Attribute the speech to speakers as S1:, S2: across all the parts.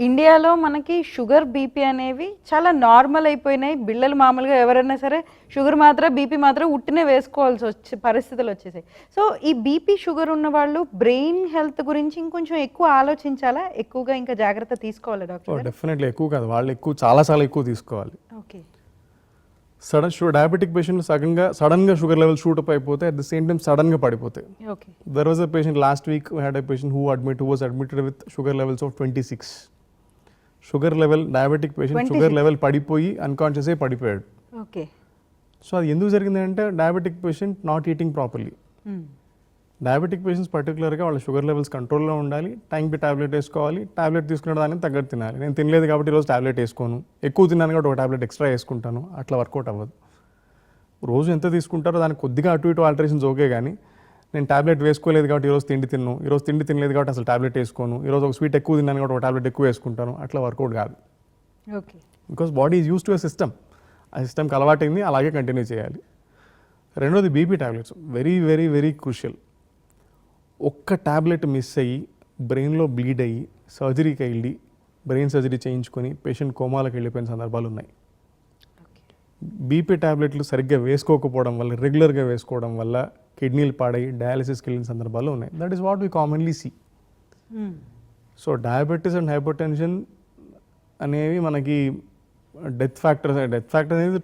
S1: ఇండియాలో మనకి sugar BP అనేవి చాలా నార్మల్ అయిపోయినాయి. బిళ్ళలు మామూలుగా ఎవరైనా సరే షుగర్ మాత్రం బీపీ మాత్రం ఉట్టినే వేసుకోవాల్సి వచ్చే పరిస్థితులు వచ్చేసాయి. సో ఈ బీపీ షుగర్ ఉన్న వాళ్ళు బ్రెయిన్ హెల్త్ గురించి ఇంకొంచెం ఎక్కువ ఆలోచించాలా, ఎక్కువగా ఇంకా జాగ్రత్త తీసుకోవాలి డాక్టర్?
S2: డెఫినెట్లీ ఎక్కువ కాదు, వాళ్ళు ఎక్కువ చాలా ఎక్కువ తీసుకోవాలి.
S1: ఓకే.
S2: డయాబెటిక్ పేషెంట్లు సడన్గా షుగర్ లెవెల్ షూటప్ అయిపోతే అట్ ద సేమ్ టైం సడన్గా పడిపోతాయి.
S1: Okay.
S2: There was a patient last week we had a patient who was admitted with sugar levels of 26. Sugar level, diabetic patient sugar level పడిపోయి unconscious అయి పడిపోయాడు.
S1: Okay.
S2: So అది ఎందుకు జరిగిందంటే diabetic patient not eating properly. Diabetic patients పర్టికులర్గా వాళ్ళ sugar levels కంట్రోల్లో ఉండాలి, టైంకి టాబ్లెట్ వేసుకోవాలి, టాబ్లెట్ తీసుకునే దానికి తగ్గట్టు తినాలి. నేను తినలేదు కాబట్టి ఈరోజు టాబ్లెట్ వేసుకోను, ఎక్కువ తిన్నాను కాబట్టి ఒక టాబ్లెట్ ఎక్స్ట్రా వేసుకుంటాను, అట్లా వర్కౌట్ అవ్వదు. రోజు ఎంత తీసుకుంటారో దానికి కొద్దిగా అటు ఇటు ఆల్టరేషన్స్ ఓకే, కానీ నేను టాబ్లెట్ వేసుకోలేదు కాబట్టి ఈరోజు తిండి తినలేదు కాబట్టి అసలు టాబ్లెట్ వేసుకోను, ఈరోజు ఒక స్వీట్ ఎక్కువ తిన్నాను కాబట్టి ఒక టాబ్లెట్ ఎక్కువ వేసుకుంటాను, అట్లా వర్కౌట్ కాదు.
S1: Okay.
S2: Because body is use to a system, ఆ సిస్టమ్కి అలవాటైంది, అలాగే కంటిన్యూ చేయాలి. రెండోది BP tablets very very very crucial. ఒక్క టాబ్లెట్ మిస్ అయ్యి బ్రెయిన్లో బ్లీడ్ అయ్యి సర్జరీకి వెళ్ళి బ్రెయిన్ సర్జరీ చేయించుకొని పేషెంట్ కోమాలకు వెళ్ళిపోయిన సందర్భాలు ఉన్నాయి. బీపీ టాబ్లెట్లు సరిగ్గా వేసుకోకపోవడం వల్ల, రెగ్యులర్గా వేసుకోవడం వల్ల కిడ్నీలు పాడై డయాలసిస్కి వెళ్ళిన సందర్భాలు ఉన్నాయి. That is what we commonly see. So diabetes and hypertension అనేవి మనకి డెత్ ఫ్యాక్టర్ అనేది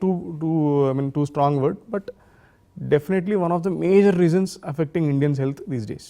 S2: too strong word, but definitely one of the major reasons affecting Indians' health these days.